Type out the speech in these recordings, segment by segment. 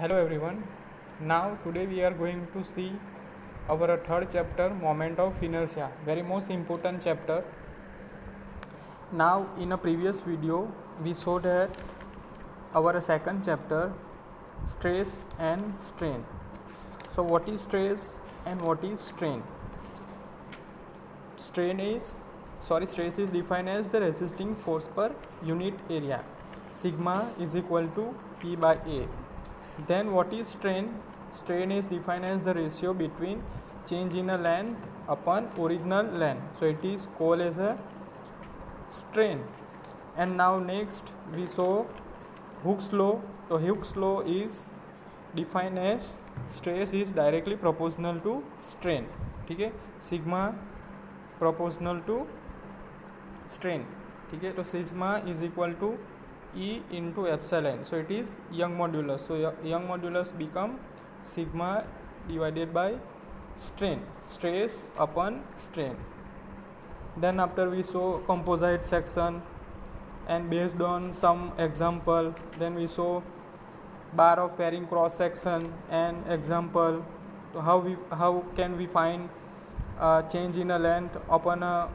Hello everyone. Now today we are going to see our third chapter, moment of inertia, very most important chapter. Now in a previous video we saw that our second chapter, stress and strain. So what is stress and what is strain? Stress is defined as the resisting force per unit area. Sigma is equal to P by A. Then what is strain? Strain is defined as the ratio between change in a length upon original length. So it is called as a strain. And now next we saw Hooke's law. So Hooke's law is defined as stress is directly proportional to strain. ठीक है, sigma proportional to strain. ठीक है, तो sigma is equal to E into epsilon. So it is Young modulus. So Young modulus become sigma divided by strain, stress upon strain. Then after we saw composite section, and based on some example, then we saw bar of bearing cross section and example. So how can we find change in a length upon a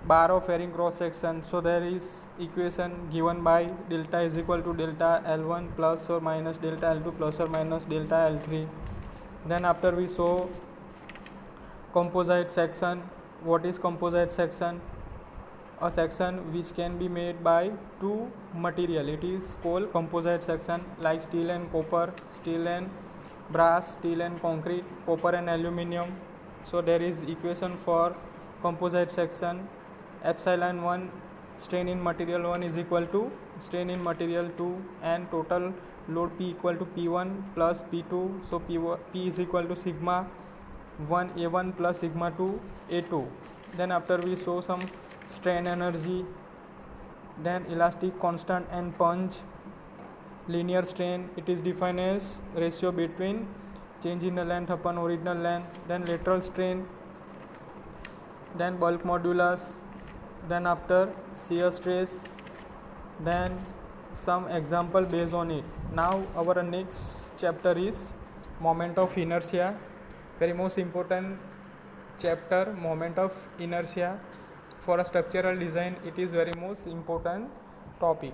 bar of bearing cross section? So there is equation given by delta is equal to delta L1 plus or minus delta L2 plus or minus delta L3. Then after we saw composite section. What is composite section? A section which can be made by two material. It is called composite section, like steel and copper, steel and brass, steel and concrete, copper and aluminium. So there is equation for composite section. Epsilon 1 strain in material 1 is equal to strain in material 2, and total load P equal to P1 plus P2. So P is equal to sigma 1 A1 plus sigma 2 A2. Then after we saw some strain energy, then elastic constant and punch. Linear strain, it is defined as ratio between change in the length upon original length. Then lateral strain, then bulk modulus, then after shear stress, then some example based on it. Now our next chapter is moment of inertia, very most important chapter. Moment of inertia for a structural design, it is very most important topic.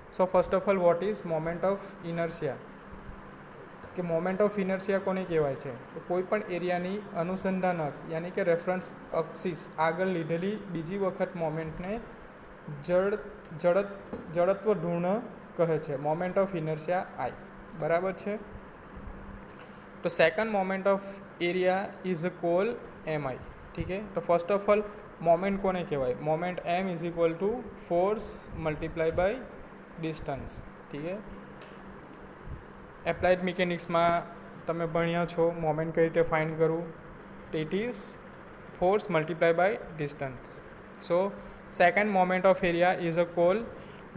So first of all, what is moment of inertia? કે moment of inertia કોને કહેવાય છે? તો કોઈ પણ એરિયાની અનુસંધાન અક્ષ યાની કે રેફરન્સ અક્ષિસ આગળ લીધેલી બીજી વખત મોમેન્ટને જડત્વ ઢૂર્ણ કહે છે. Moment of inertia I. બરાબર છે? તો second moment of area is call M I. ઠીક છે, તો ફર્સ્ટ ઓફ ઓલ મોમેન્ટ કોને કહેવાય? Moment M is equal to force multiply by distance. ઠીક છે, એપ્લાઇડ મિકેનિક્સમાં તમે ભણ્યા છો મોમેન્ટ કઈ રીતે ફાઇન્ડ કરવું. It is force multiply by distance. So second moment of area is a call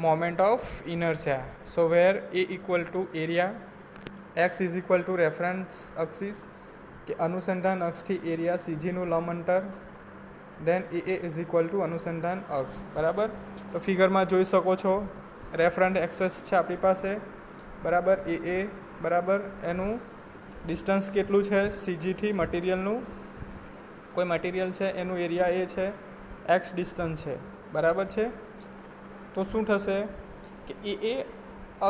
moment of inertia. So where A equal to area, X is equal to reference axis કે અનુસંધાન અક્ષથી area સીજીનું લંબ અંતર. Then A is equal to અનુસંધાન અક્ષ. બરાબર? તો ફિગરમાં જોઈ શકો છો રેફરન્ટ એક્સેસ છે આપણી પાસે. બરાબર? એ બરાબર એનું ડિસ્ટન્સ કેટલું છે સીજીથી મટીરિયલનું? કોઈ મટીરિયલ છે એનું એરિયા એ છે, એક્સ ડિસ્ટન્સ છે. બરાબર છે? તો શું થશે કે એ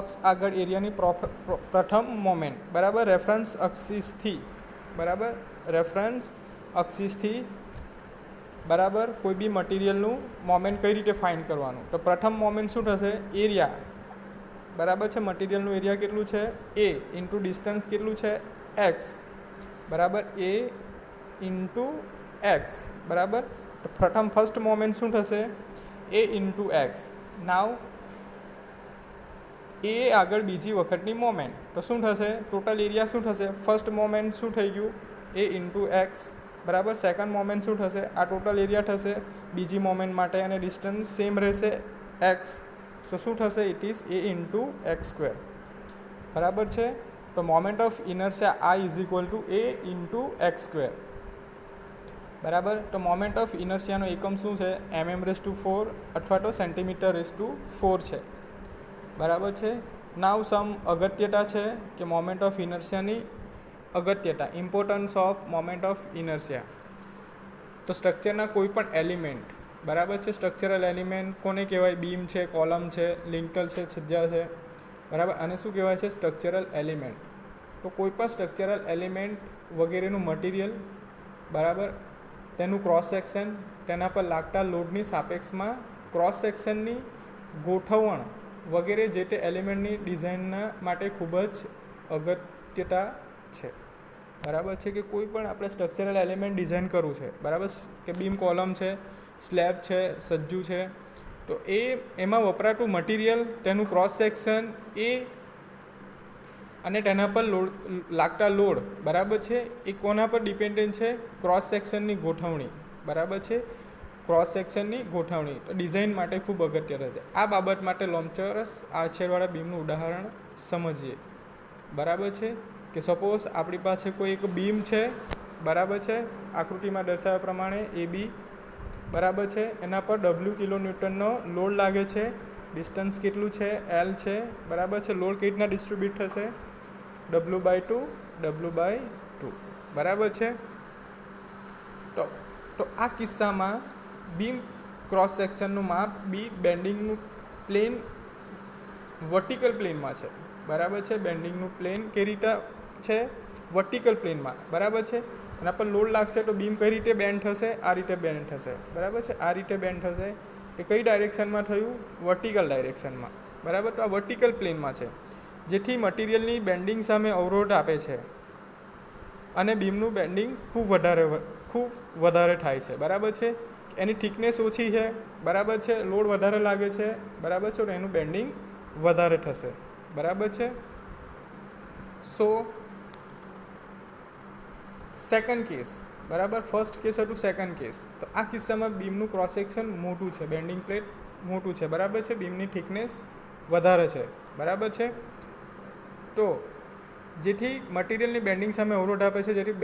અક્ષ આગળ એરિયાની પ્રથમ મોમેન્ટ, બરાબર, રેફરન્સ અક્સિસથી, બરાબર, રેફરન્સ અક્સિસથી, બરાબર, કોઈ બી મટીરિયલનું મોમેન્ટ કઈ રીતે ફાઇન્ડ કરવાનું? તો પ્રથમ મોમેન્ટ શું થશે? એરિયા, બરાબર છે, મટીરિયલનું એરિયા કેટલું છે? એ ઇન્ટુ ડિસ્ટન્સ કેટલું છે? એક્સ. બરાબર? એ ઇન્ટુ એક્સ. બરાબર? તો પ્રથમ ફર્સ્ટ મોમેન્ટ શું થશે? એ ઇન્ટુ એક્સ. નાવ એ આગળ બીજી વખતની મોમેન્ટ, તો શું થશે? ટોટલ એરિયા શું થશે? ફર્સ્ટ મોમેન્ટ શું થઈ ગયું? એ ઇન્ટુ એક્સ. બરાબર? સેકન્ડ મોમેન્ટ શું થશે? આ ટોટલ એરિયા થશે બીજી મોમેન્ટ માટે, અને ડિસ્ટન્સ સેમ રહેશે એક્સ. સો શું થશે? It is A into x square. બરાબર છે? તો moment of inertia I is equal to A into x square. બરાબર? તો મોમેન્ટ ઓફ ઇનર્શિયાનો એકમ શું છે? mm રેઝ ટુ 4 અથવા તો સેન્ટીમીટર રેઝ ટુ 4 છે. બરાબર છે? નાવ સમ અગત્યતા છે કે મોમેન્ટ ઓફ ઇનર્શિયાની અગત્યતા, importance of moment of inertia. તો સ્ટ્રક્ચરના કોઈ પણ એલિમેન્ટ, બરાબર છે, સ્ટ્રક્ચરલ એલિમેન્ટ કોને કહેવાય? બીમ છે, કોલમ છે, લિંટલ છે, છજ્જા છે, બરાબર. અને શું કહેવાય છે? Structural element. તો કોઈ પણ સ્ટ્રક્ચરલ એલિમેન્ટ વગેરેનું મટીરિયલ, બરાબર, તેનું ક્રોસ સેક્શન, તેના પર લાગતા લોડની સાપેક્ષમાં ક્રોસ સેક્શનની ગોઠવણ વગેરે જે તે એલિમેન્ટની ડિઝાઇનના માટે ખૂબ જ અગત્યતા છે, બરાબર છે. કે કોઈ પણ આપણે સ્ટ્રક્ચરલ એલિમેન્ટ ડિઝાઇન કરવું છે, બરાબર, કે બીમ કોલમ છે, સ્લેબ છે, સજ્જુ છે, તો એમાં વપરાતું મટીરિયલ, તેનું ક્રોસ સેક્શન અને તેના પર લાગતા લોડ, બરાબર છે, એ કોના પર ડિપેન્ડન્ટ છે? ક્રોસ સેક્શનની ગોઠવણી, બરાબર છે, ક્રોસ સેક્શનની ગોઠવણી. તો ડિઝાઇન માટે ખૂબ અગત્યનું છે. આ બાબત માટે લંબચોરસ આછેડવાળા બીમનું ઉદાહરણ સમજીએ, બરાબર છે. કે સપોઝ આપણી પાસે કોઈ એક બીમ છે, બરાબર છે, આકૃતિમાં દર્શાવ્યા પ્રમાણે AB, બરાબર છે, એના પર W કિલોન્યુટનનો લોડ લાગે છે. ડિસ્ટન્સ કેટલું છે? L છે, બરાબર છે. લોડ કઈ રીતના ડિસ્ટ્રીબ્યુટ થશે? W/2, W/2, બરાબર છે. તો આ કિસ્સામાં બીમ ક્રોસ સેક્શનનું માપ બી બેન્ડિંગનું પ્લેન વર્ટિકલ પ્લેનમાં છે, બરાબર છે. બેન્ડિંગનું પ્લેન કઈ રીતે છે? વર્ટિકલ પ્લેનમાં, બરાબર છે. એના પર લોડ લાગશે તો બીમ કઈ રીતે બેન્ડ થશે? આ રીતે બેન્ડ થશે, બરાબર છે. આ રીતે બેન્ડ થશે. એ કઈ ડાયરેક્શનમાં થયું? વર્ટિકલ ડાયરેક્શનમાં, બરાબર. તો આ વર્ટિકલ પ્લેનમાં છે, જેથી મટીરિયલની બેન્ડિંગ સામે અવરોધ આપે છે અને બીમનું બેન્ડિંગ ખૂબ વધારે થાય છે, બરાબર છે. એની થિકનેસ ઓછી છે, બરાબર છે, લોડ વધારે લાગે છે, બરાબર છે, તો એનું બેન્ડિંગ વધારે થશે, બરાબર છે. સો સેકન્ડ કેસ, બરાબર, ફર્સ્ટ કેસ હતું સેકન્ડ કેસ. તો આ કિસ્સામાં બીમનું ક્રોસ સેક્શન મોટું છે, બેન્ડિંગ પ્લેટ મોટું છે, બરાબર છે, બીમની થિકનેસ વધારે છે, બરાબર છે. તો જેથી મટીરિયલની બેન્ડિંગ સામે અવરોધ આપે છે, જેથી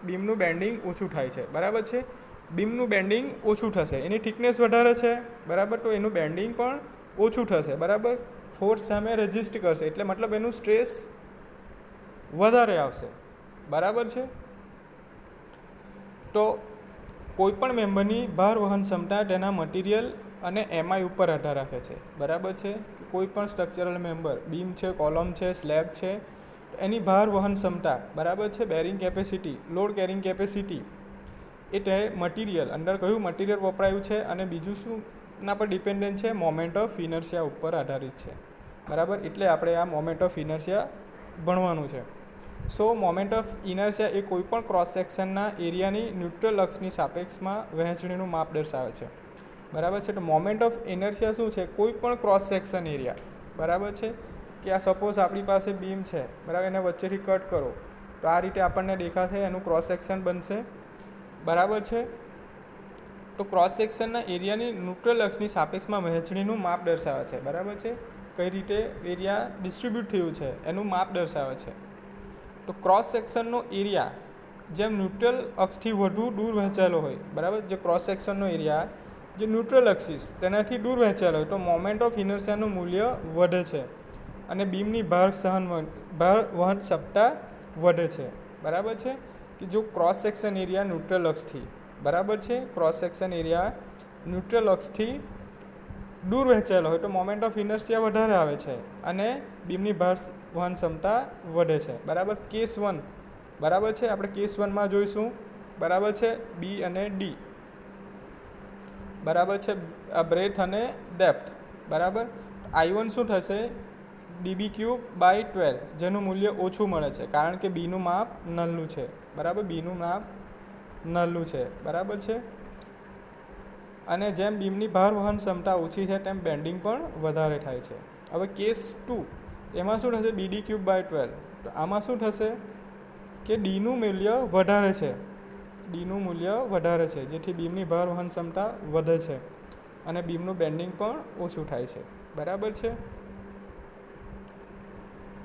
બીમનું બેન્ડિંગ ઓછું થાય છે, બરાબર છે. બીમનું બેન્ડિંગ ઓછું થશે, એની થિકનેસ વધારે છે, બરાબર, તો એનું બેન્ડિંગ પણ ઓછું થશે, બરાબર. ફોર્સ સામે રેઝિસ્ટ કરશે, એટલે મતલબ એનું સ્ટ્રેસ વધારે આવશે, બરાબર છે. તો કોઈ પણ મેમ્બરની ભાર વહન ક્ષમતા તેના મટીરિયલ અને MI ઉપર આધાર રાખે છે, બરાબર છે. કોઈ પણ સ્ટ્રક્ચરલ મેમ્બર, બીમ છે, કોલમ છે, સ્લેબ છે, એની ભાર વહન ક્ષમતા, બરાબર છે, bearing capacity, load carrying capacity, એ તે મટીરિયલ, અંદર કયું મટીરિયલ વપરાયું છે અને બીજું શું ના પર ડિપેન્ડન્ટ છે? મોમેન્ટ ઓફ ઇનર્શિયા ઉપર આધારિત છે, બરાબર. એટલે આપણે આ મોમેન્ટ ઓફ ઇનર્શિયા ભણવાનું છે. સો મોમેન્ટ ઓફ ઇનર્શિયા એ કોઈ પણ ક્રોસ સેક્શનના એરિયાની ન્યુટ્રલ અક્ષની સાપેક્ષમાં વહેંચણીનું માપ દર્શાવે છે, બરાબર છે. તો મોમેન્ટ ઓફ ઇનર્શિયા શું છે? કોઈ પણ ક્રોસ સેક્શન એરિયા, બરાબર છે. કે આ સપોઝ આપણી પાસે બીમ છે, બરાબર, એને વચ્ચેથી કટ કરો તો આ રીતે આપણને દેખાશે, એનું ક્રોસ સેક્શન બનશે, બરાબર છે. તો ક્રોસ સેક્શનના એરિયાની ન્યુટ્રલ અક્ષની સાપેક્ષમાં વહેંચણીનું માપ દર્શાવે છે, બરાબર છે. કઈ રીતે એરિયા ડિસ્ટ્રીબ્યુટ થયું છે એનું માપ દર્શાવે છે. તો ક્રોસ સેક્શનનો એરિયા જેમ ન્યુટ્રલ અક્ષથી વધુ દૂર વહેંચાયેલો હોય, બરાબર, જે ક્રોસ સેક્શનનો એરિયા જે ન્યુટ્રલ અક્ષિસ તેનાથી દૂર વહેંચાયેલો હોય, તો મોમેન્ટ ઓફ ઇનર્શિયાનું મૂલ્ય વધે છે અને બીમની ભાર વહન ક્ષમતા વધે છે, બરાબર છે. કે જો ક્રોસ સેક્શન એરિયા ન્યુટ્રલ અક્ષથી, બરાબર છે, ક્રોસ સેક્શન એરિયા ન્યુટ્રલ અક્ષથી દૂર વહેંચાયેલો હોય તો મોમેન્ટ ઓફ ઇનર્શિયા વધારે આવે છે અને બીમની ભાર વહન ક્ષમતા વધે છે, બરાબર. કેસ 1, બરાબર છે, આપણે કેસ 1માં જોઈશું, બરાબર છે, બી અને ડી, બરાબર છે, બ્રેથ અને ડેપ્થ, બરાબર. I1 શું થશે? dB³/12, જેનું મૂલ્ય ઓછું મળે છે કારણ કે બીનું માપ નાનું છે, બરાબર, બીનું માપ નાનું છે, બરાબર છે. અને જેમ બીમની ભાર વહન ક્ષમતા ઓછી છે તેમ બેન્ડિંગ પણ વધારે થાય છે. હવે કેસ 2, એમાં શું થશે? BD³/12. તો આમાં શું થશે કે ડીનું મૂલ્ય વધારે છે, ડીનું મૂલ્ય વધારે છે, જેથી બીમની ભાર વહન ક્ષમતા વધે છે અને બીમનું બેન્ડિંગ પણ ઓછું થાય છે, બરાબર છે.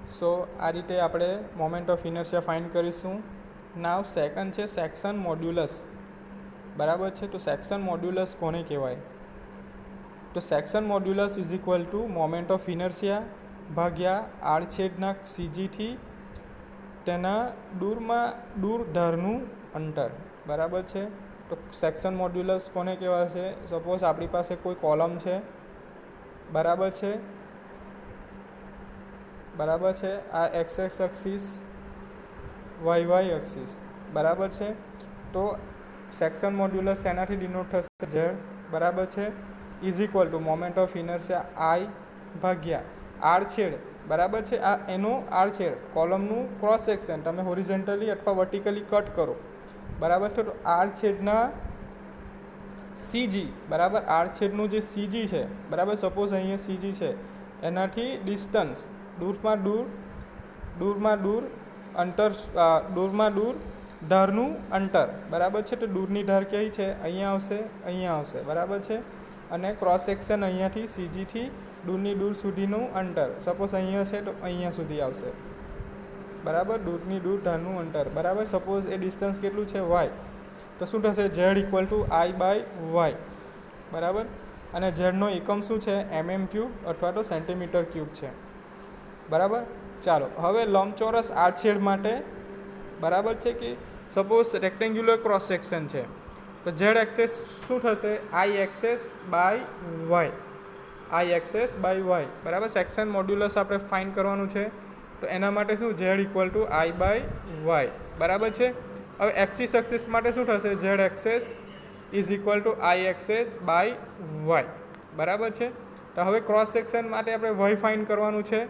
સો આ રીતે આપણે મોમેન્ટ ઓફ ઇનર્શિયા ફાઇન્ડ કરીશું. નાવ સેકન્ડ છે સેક્શન મોડ્યુલસ, બરાબર છે. તો સેક્શન મોડ્યુલસ કોને કહેવાય? તો section modulus is equal to moment of inertia ભાગ્યા આડછેદના સીજીથી તેના દૂર ધારનું અંતર, બરાબર છે. તો સેક્શન મોડ્યુલસ કોને કહેવાય છે? સપોઝ આપણી પાસે કોઈ કોલમ છે, બરાબર છે, આ એક્સ એક્સિસ, વાય એક્સિસ, બરાબર છે. તો સેક્શન મોડ્યુલસ એનાથી ડિનોટ થશે ઝેડ, બરાબર છે, is equal to moment of inertia I ભાગ્યા આડછેદ, બરાબર છે. આ એનો આડછેદ, કોલમનું ક્રોસ સેક્શન તમે હોરિઝોન્ટલી અથવા વર્ટિકલી કટ કરો, બરાબર છે. તો આડછેદના સીજી, બરાબર, આડછેદનું જે સીજી છે, બરાબર, સપોઝ અહીંયા સીજી છે, એનાથી ડિસ્ટન્સ દૂરમાં દૂર ધારનું અંતર, બરાબર છે. તો દૂરની ધાર કઈ છે? અહીંયા આવશે, બરાબર છે. અને ક્રોસ સેક્શન અહીંયાથી સીજીથી દૂર સુધીનું અંતર, સપોઝ અહીંયા છે તો અહીંયા સુધી આવશે, બરાબર, દૂર ધારનું અંતર, બરાબર. સપોઝ એ ડિસ્ટન્સ કેટલું છે? વાય. તો શું થશે? Z equal to I by Y, બરાબર. અને ઝેડનો એકમ શું છે? mm³ અથવા તો સેન્ટીમીટર ક્યુબ છે, બરાબર. ચાલો હવે લંબચોરસ આડછેદ માટે, બરાબર છે, કે સપોઝ રેક્ટેન્ગ્યુલર ક્રોસ સેક્શન છે, તો ઝેડ એક્સેસ શું થશે? આઈ એક્સેસ બાય વાય, બરાબર. સેક્શન મોડ્યુલસ આપણે ફાઇન્ડ કરવાનું છે, તો એના માટે શું? Z equal to I by Y, બરાબર છે. હવે એક્સિસ માટે શું થશે? Z axis is equal to I axis by Y, બરાબર છે. તો હવે ક્રોસ સેક્શન માટે આપણે વાય ફાઇન્ડ કરવાનું છે,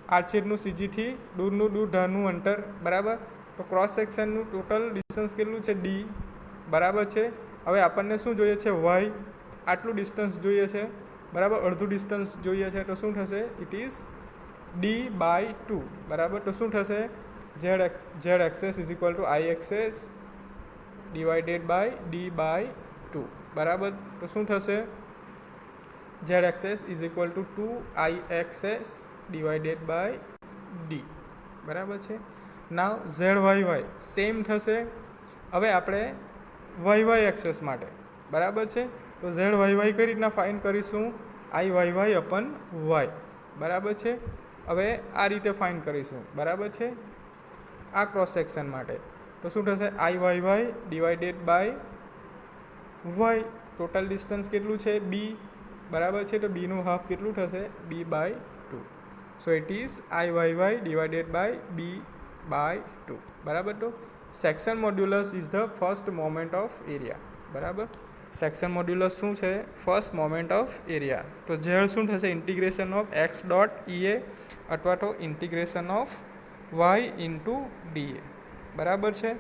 આડછેદનું સીજીથી દૂર ધારનું અંતર, બરાબર. તો ક્રોસ સેક્શનનું ટોટલ ડિસ્ટન્સ કેટલું છે? ડી, બરાબર છે. હવે આપણને શું જોઈએ છે? વાય, આટલું ડિસ્ટન્સ જોઈએ છે, બરાબર, અડધું ડિસ્ટન્સ જોઈએ છે. તો શું થશે? ઇટ ઇઝ D/2, બરાબર. તો શું થશે? Z axis is equal to I axis divided by D/2, બરાબર. તો શું થશે? Z axis is equal to 2i axis divided by D, બરાબર છે. નાવ ઝેડ વાય સેમ થશે. હવે આપણે વાય એક્સેસ માટે, બરાબર છે. તો ઝેડ વાય કઈ રીતના ફાઇન્ડ કરીશું? આઈ વાય અપન વાય, બરાબર છે. હવે આ રીતે ફાઇન્ડ કરીશું, બરાબર છે, આ ક્રોસ સેક્શન માટે. તો શું થશે? I Y divided by Y, total distance કેટલું છે? બી, બરાબર છે. તો બીનું હાફ કેટલું થશે? B/2. So it is I Y divided by B/2, બરાબર. તો section modulus is the first moment of area, બરાબર. સેક્શન મોડ્યુલસ શું છે? First moment of area. તો ઝેડ શું થશે? Integration of X dot E A અથવા તો integration of Y into DA, બરાબર છે.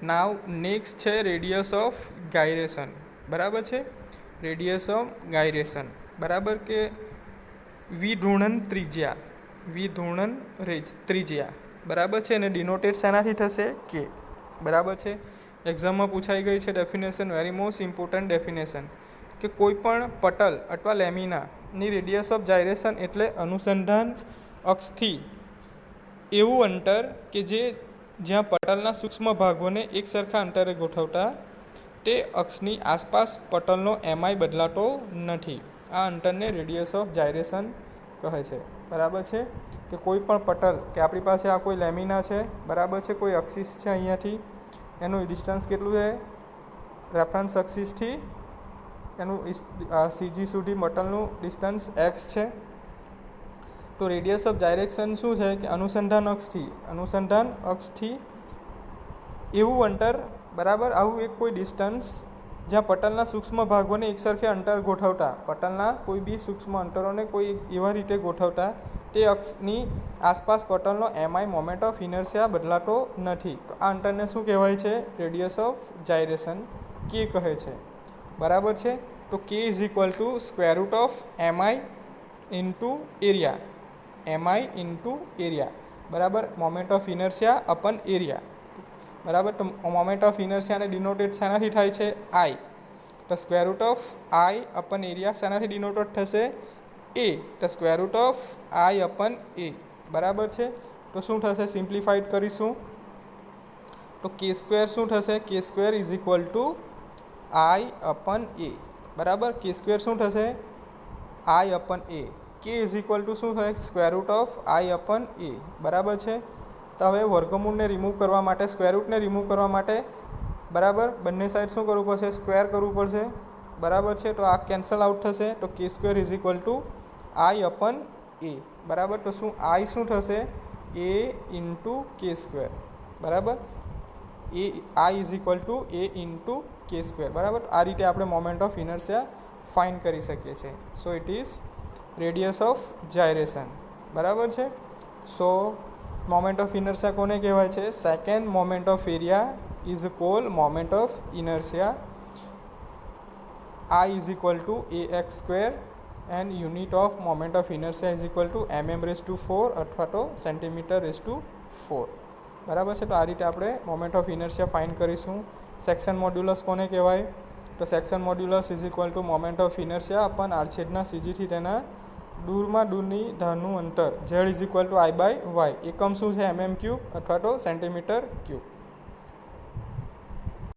નાવ નેક્સ્ટ છે રેડિયસ ઓફ ગાયરેશન, બરાબર છે. રેડિયસ ઓફ ગાયરેશન, બરાબર, કે વિધૂર્ણન ત્રિજ્યા, બરાબર છે. અને ડિનોટેડ શેનાથી થશે? કે, બરાબર છે. એક્ઝામમાં પૂછાઈ ગઈ છે definition, very most important definition, કે કોઈ પણ પટલ અથવા લેમિનાની રેડિયસ ઓફ ગાયરેશન એટલે અનુસંધાન અક્ષથી એવું અંતર કે જ્યાં પટલના સૂક્ષ્મ ભાગોને એક સરખા અંતરે ગોઠવતા તે અક્ષની આસપાસ પટલનો એમઆઈ બદલાતો નથી. આ અંતરને રેડિયસ ઓફ ગાયરેશન કહે છે, બરાબર છે. કે કોઈ પણ પટલ, કે આપણી પાસે આ કોઈ લેમિના છે, બરાબર છે, કોઈ અક્ષિસ છે, અહીંયાથી એનું ડિસ્ટન્સ કેટલું છે? રેફરન્સ અક્ષિસથી એનું સીજી સુધી પટલનું ડિસ્ટન્સ એક્સ છે. તો રેડિયસ ઓફ ગાયરેશન શું છે? કે અનુસંધાન અક્ષથી એવું અંતર, બરાબર, આવું એક કોઈ ડિસ્ટન્સ જ્યાં પટલના સૂક્ષ્મ ભાગોને એકસરખે અંતર ગોઠવતા, પટલના કોઈ બી સૂક્ષ્મ અંતરોને કોઈ એવા રીતે ગોઠવતા તે અક્ષની આસપાસ પટલનો એમઆઈ મોમેન્ટ ઓફ ઇનર્શિયા બદલાતો નથી. તો આ અંતરને શું કહેવાય છે? રેડિયસ ઓફ ગાયરેશન, કે કહે છે, બરાબર છે. તો કે is equal two square root of MI into area, બરાબર, મોમેન્ટ ઓફ ઇનર્શિયા અપન એરિયા, બરાબર. તો મોમેન્ટ ઓફ ઇનર્શિયાને ડિનોટેડ શેનાથી થાય છે? આઈ. તો square root of I upon area શેનાથી ડિનોટેડ થશે? એ. તો square root of I upon A, બરાબર છે. તો શું થશે? સિમ્પ્લિફાઈડ કરીશું તો કે સ્ક્વેર શું થશે? કે square is equal to I upon A, બરાબર. કે સ્ક્વેર શું થશે? આઈ અપન એ. કે ઇઝ ઇક્વલ ટુ શું થાય square root of I upon A બરાબર છે. તો હવે વર્ગમૂળને રિમૂવ કરવા માટે સ્ક્વેર રૂટને રિમૂવ કરવા માટે બરાબર બંને સાઈડ શું કરવું પડશે સ્ક્વેર કરવું પડશે બરાબર છે. તો આ કેન્સલ આઉટ થશે તો કે square is equal to I upon A બરાબર. તો શું આઈ શું થશે એ ઇન્ટુ કે સ્ક્વેર બરાબર. એ I is equal to A into K square બરાબર. આ રીતે આપણે મોમેન્ટ ઓફ ઇનર્શિયા ફાઇન્ડ કરી શકીએ છીએ. So it is radius of gyration બરાબર છે. સો મોમેન્ટ ઓફ ઇનર્શિયા કોને કહેવાય છે second moment of area is called moment of inertia. I is equal to ax square and unit of moment of inertia is equal to mm raised to 4 અથવા તો centimetre raised to 4 બરાબર છે. તો આ રીતે આપણે મોમેન્ટ ઓફ ઇનર્શિયા ફાઇન્ડ કરીશું. Section modulus કોને કહેવાય તો section modulus is equal to moment of inertia upon આડછેદના સીજીથી તેના દૂરની ધારનું અંતર z is equal to I by y. એકમ શું છે mm ક્યુબ અથવા તો સેન્ટીમીટર ક્યુબ